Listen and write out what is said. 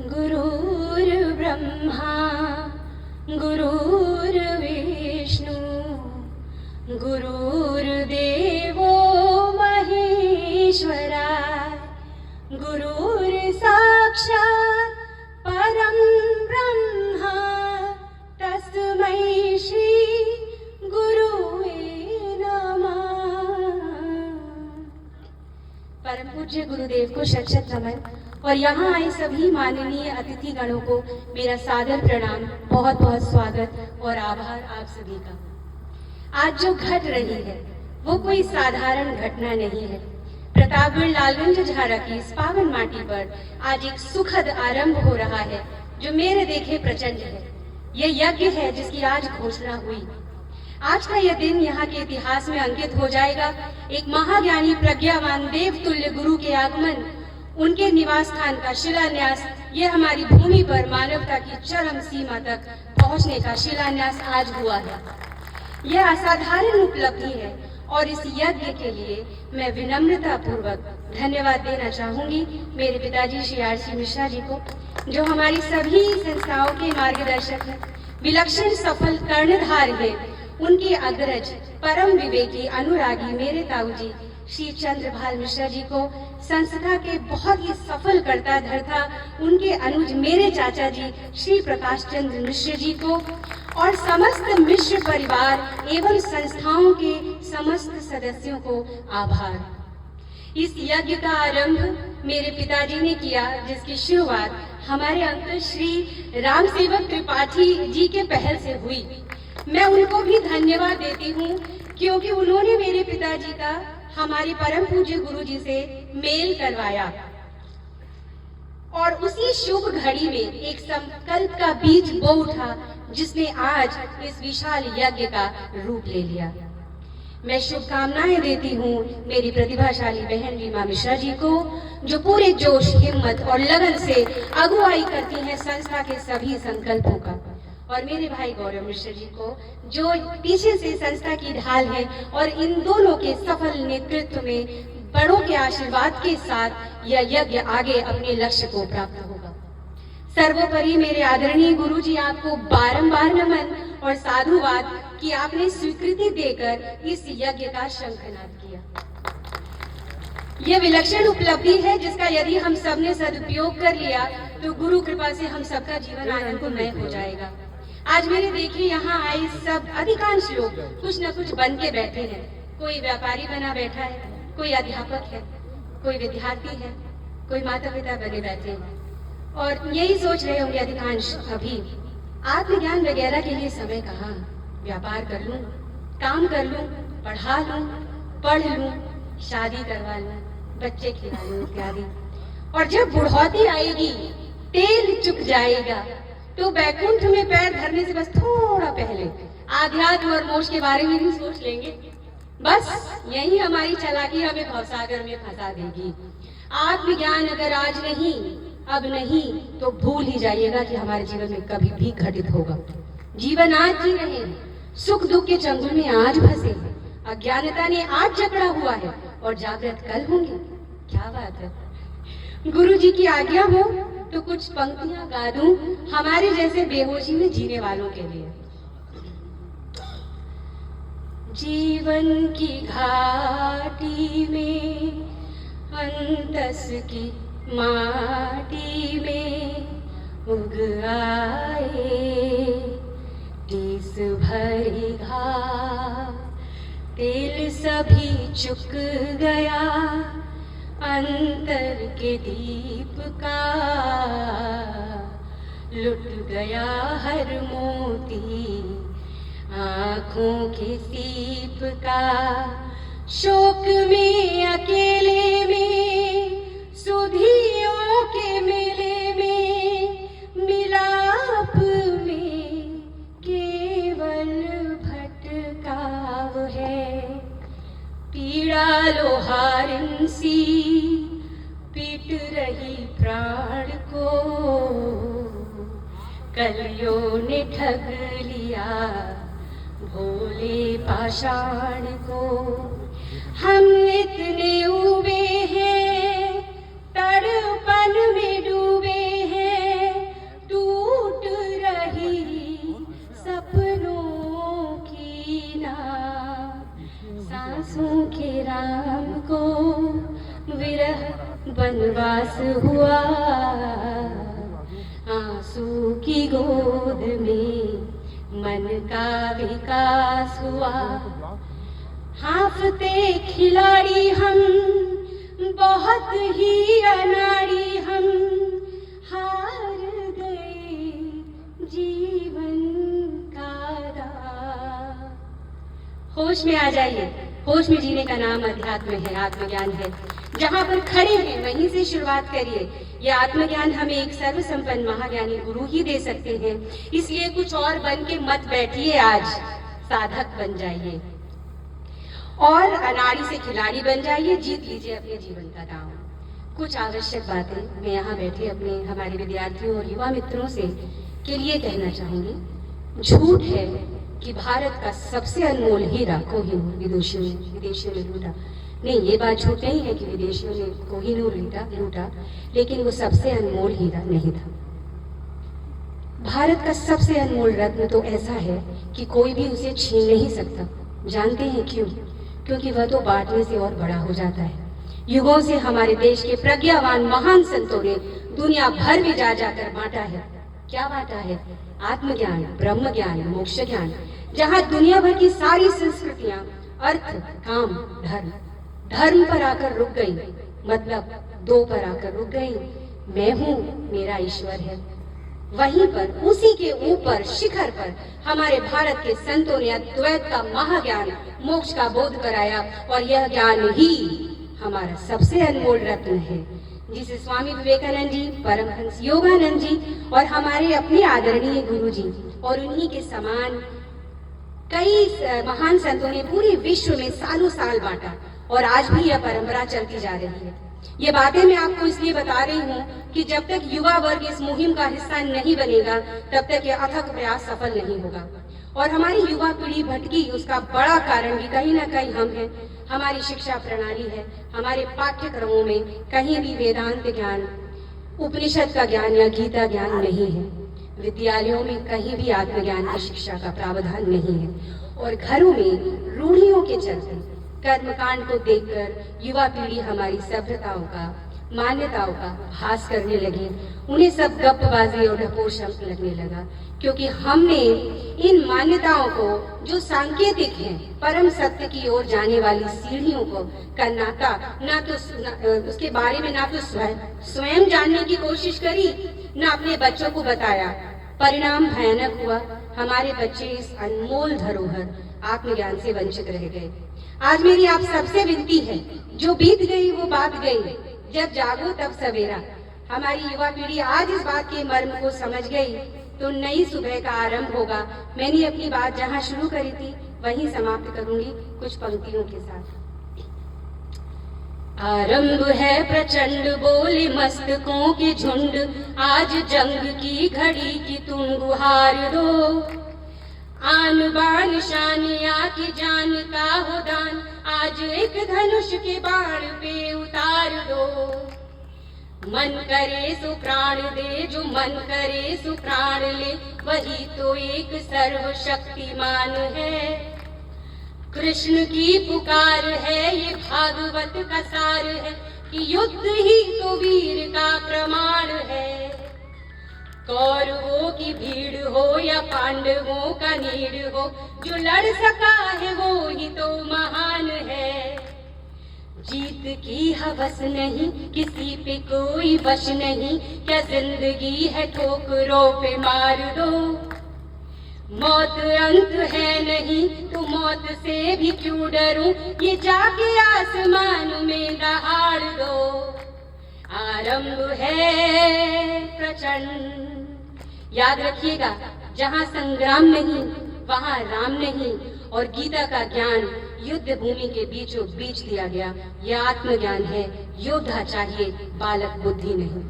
गुरुर्ब्रह्मा गुरुर्विष्णु गुरुर्देवो महेश्वरा गुरुर्साक्षात् परं ब्रह्मा तस्मै श्री गुरुवे नमः। परम पूज्य गुरुदेव को शत शत नमन और यहाँ आए सभी माननीय अतिथि गणों को मेरा सादर प्रणाम, बहुत बहुत स्वागत और आभार आप सभी का। आज जो घट रही है वो कोई साधारण घटना नहीं है। प्रतापगढ़ लालगंज झारा की इस पावन माटी पर आज एक सुखद आरंभ हो रहा है जो मेरे देखे प्रचंड है। यह यज्ञ है जिसकी आज घोषणा हुई। आज का यह दिन यहाँ के इतिहास में अंकित हो जाएगा। एक महाज्ञानी प्रज्ञावान देवतुल्य गुरु के आगमन, उनके निवास स्थान का शिलान्यास, ये हमारी भूमि पर मानवता की चरम सीमा तक पहुंचने का शिलान्यास आज हुआ है। यह असाधारण उपलब्धि है और इस यज्ञ के लिए मैं विनम्रता पूर्वक धन्यवाद देना चाहूंगी मेरे पिताजी श्री आर.सी. मिश्रा जी को, जो हमारी सभी संस्थाओं के मार्गदर्शक हैं, विलक्षण सफल कर्णधार हैं। उनके अग्रज परम विवेकी अनुरागी मेरे ताऊ जी श्री चंद्रभाल मिश्रा जी को, संस्था के बहुत ही सफल कर्ता धर्ता उनके अनुज मेरे चाचा जी श्री प्रकाश चंद्र मिश्र जी को और समस्त मिश्र परिवार एवं संस्थाओं के समस्त सदस्यों को आभार। इस यज्ञ का आरंभ मेरे पिताजी ने किया, जिसकी शुरुआत हमारे अंकल श्री राम सेवक त्रिपाठी जी के पहल से हुई। मैं उनको भी धन्यवाद देती हूँ क्योंकि उन्होंने मेरे पिताजी का हमारे परम पूज्य गुरु जी से मेल करवाया और उसी शुभ घड़ी में एक संकल्प का बीज बो उठा जिसने आज इस विशाल यज्ञ का रूप ले लिया। मैं शुभकामनाएं देती हूँ मेरी प्रतिभाशाली बहन रीमा मिश्रा जी को, जो पूरे जोश, हिम्मत और लगन से अगुवाई करती हैं संस्था के सभी संकल्पों का, और मेरे भाई गौरव मिश्र जी को, जो पीछे से संस्था की ढाल है और इन दोनों के सफल नेतृत्व में बड़ों के आशीर्वाद के साथ यह यज्ञ आगे अपने लक्ष्य को प्राप्त होगा। सर्वोपरि मेरे आदरणीय गुरु जी, आपको बारंबार नमन और साधुवाद कि आपने स्वीकृति देकर इस यज्ञ का शंखनाद किया। यह विलक्षण उपलब्धि है जिसका यदि हम सब ने सदुपयोग कर लिया तो गुरु कृपा से हम सबका जीवन आनंदमय हो जाएगा। आज मेरे देखिए यहाँ आए सब अधिकांश लोग कुछ न कुछ बन के बैठे हैं। कोई व्यापारी बना बैठा है, कोई अध्यापक है, कोई विद्यार्थी है, कोई माता पिता बने बैठे हैं और यही सोच रहे होंगे अधिकांश अभी आत्मज्ञान वगैरह के लिए समय कहाँ, व्यापार कर लूं, काम कर लूं, पढ़ा लूं, पढ़ लूं, शादी करवा लूं, बच्चे खिला लूं इत्यादि। और जब बुढ़ौती आएगी, तेल चुक जाएगा, तो बैकुंठ में पैर धरने से बस थोड़ा पहले आध्यात्म और मोक्ष के बारे में भी सोच लेंगे। बस यही हमारी चालाकी हमें भवसागर में फंसा देगी। आत्मज्ञान अगर आज नहीं, अब नहीं, तो भूल ही जाइएगा कि हमारे जीवन में कभी भी घटित होगा। जीवन आज जी रहे हैं, सुख दुख के चंगुल में आज फंसे हैं, अज्ञानता ने आज जकड़ा हुआ है और जागृत कल होंगे। क्या बात है। गुरु जी की आज्ञा हो तो कुछ पंक्तियां गा दूं हमारे जैसे बेहोशी में जीने वालों के लिए। जीवन की घाटी में, अंतस की माटी में उग आए टीस भरी घाव, तेल सभी चुक गया अंतर के दीप का, लुट गया हर मोती आँखों के सीप का। शोक में अकेले में, सुधियों के मेले में, मिलाप में केवल भटकाव है। पीड़ा लोहारिन सी पीट रही प्राण को, कलियों ने ठग लिया भोले पाषाण को। हम इतने उबे हैं, तड़पन में डूबे हैं, हुआ, आंसू की गोद में मन का विकास हुआ। हाफते खिलाड़ी हम, बहुत ही अनाड़ी हम, हार गए जीवन का दाव। होश में आ जाइए, होश में जीने का नाम अध्यात्म है, आत्मज्ञान है। जहां पर खड़े हैं वहीं से शुरुआत करिए। यह आत्मज्ञान हमें एक सर्वसंपन्न महाज्ञानी गुरु ही दे सकते हैं। इसलिए कुछ और बन के मत बैठिए, आज साधक बन जाइए और अनाड़ी से खिलाड़ी बन जाइए, जीत लीजिए अपने जीवन का दांव। कुछ आवश्यक बातें मैं यहाँ बैठे अपने हमारे विद्यार्थियों और युवा मित्रों से के लिए कहना चाहूंगी। झूठ है कि भारत का सबसे अनमोल हीरा कोहिनूर विदेशियों ने लूटा। नहीं, ये बात झूठ नहीं है कि विदेशियों ने कोहिनूर लूटा, लेकिन वो सबसे अनमोल हीरा नहीं था। भारत का सबसे अनमोल रत्न तो ऐसा है कि कोई भी उसे छीन नहीं सकता। जानते हैं क्यों? क्योंकि वह तो बांटने से और बड़ा हो जाता है। युगों से हमारे देश के प्रज्ञावान महान संतों ने दुनिया भर में जा जाकर बांटा है। क्या बांटा है? आत्मज्ञान, ब्रह्म ज्ञान, मोक्ष ज्ञान। जहाँ दुनिया भर की सारी संस्कृतियां अर्थ, काम, धर्म पर आकर रुक गई, मतलब दो पर आकर रुक गई। मैं हूँ, मेरा ईश्वर है। वहीं पर उसी के ऊपर शिखर पर हमारे भारत के संतों ने अद्वैत का महाज्ञान, मोक्ष का बोध कराया। और यह ज्ञान ही हमारा सबसे अनमोल रत्न है, जिसे स्वामी विवेकानंद जी, परमहंस योगानंद जी और हमारे अपने आदरणीय गुरु जी और उन्हीं के समान कई महान संतों ने पूरे विश्व में सालों साल बांटा। और आज भी यह परंपरा चलती जा रही है। ये बातें मैं आपको इसलिए बता रही हूँ कि जब तक युवा वर्ग इस मुहिम का हिस्सा नहीं बनेगा, तब तक यह अथक प्रयास सफल नहीं होगा। और हमारी युवा पीढ़ी भटकी, उसका बड़ा कारण भी कहीं ना कहीं हम हैं। हमारी शिक्षा प्रणाली है, हमारे पाठ्यक्रमों में कहीं भी वेदांत ज्ञान, उपनिषद का ज्ञान या गीता ज्ञान नहीं है। विद्यालयों में कहीं भी आत्मज्ञान की शिक्षा का प्रावधान नहीं है। और घरों में रूढ़ियों के चलते, कर्मकांड को देखकर युवा पीढ़ी हमारी सभ्यताओं का, मान्यताओं का हास करने लगी। उन्हें सब गप्पबाजी और ढपोशम लगने लगा, क्योंकि हमने इन मान्यताओं को, जो सांकेतिक हैं, परम सत्य की ओर जाने वाली सीढ़ियों को उसके बारे में ना तो स्वयं जानने की कोशिश करी, ना अपने बच्चों को बताया। परिणाम भयानक हुआ। हमारे बच्चे इस अनमोल धरोहर आत्मज्ञान से वंचित रह गए। आज मेरी आप सबसे विनती है, जो बीत गई वो बात गई, जब जागो तब सवेरा। हमारी युवा पीढ़ी आज इस बात के मर्म को समझ गई तो नई सुबह का आरंभ होगा। मैंने अपनी बात जहां शुरू करी थी वहीं समाप्त करूंगी कुछ पंक्तियों के साथ। आरंभ है प्रचंड बोले मस्तकों के झुंड, आज जंग की घड़ी की तुम गुहार दो। आन बान शान आके जान का हो दान, आज एक धनुष के बाण पे उतार दो। मन करे सो प्राण दे, जो मन करे सो प्राण ले, वही तो एक सर्वशक्तिमान है। कृष्ण की पुकार है, ये भागवत का सार है, कि युद्ध ही तो वीर का प्रमाण है। कौरवों की भीड़ हो या पांडवों का नीड़ हो, जो लड़ सका है वो ही तो महान है। जीत की हवस नहीं, किसी पे कोई वश नहीं, क्या जिंदगी है ठोकरों पे मार दो। मौत अंत है नहीं, तो मौत से भी क्यों डरूं, ये जाके आसमान में दहाड़ दो। आरंभ है प्रचंड। याद रखिएगा, जहां संग्राम नहीं वहां राम नहीं। और गीता का ज्ञान युद्ध भूमि के बीचों बीच दिया गया। यह आत्मज्ञान है। योद्धा चाहिए, बालक बुद्धि नहीं।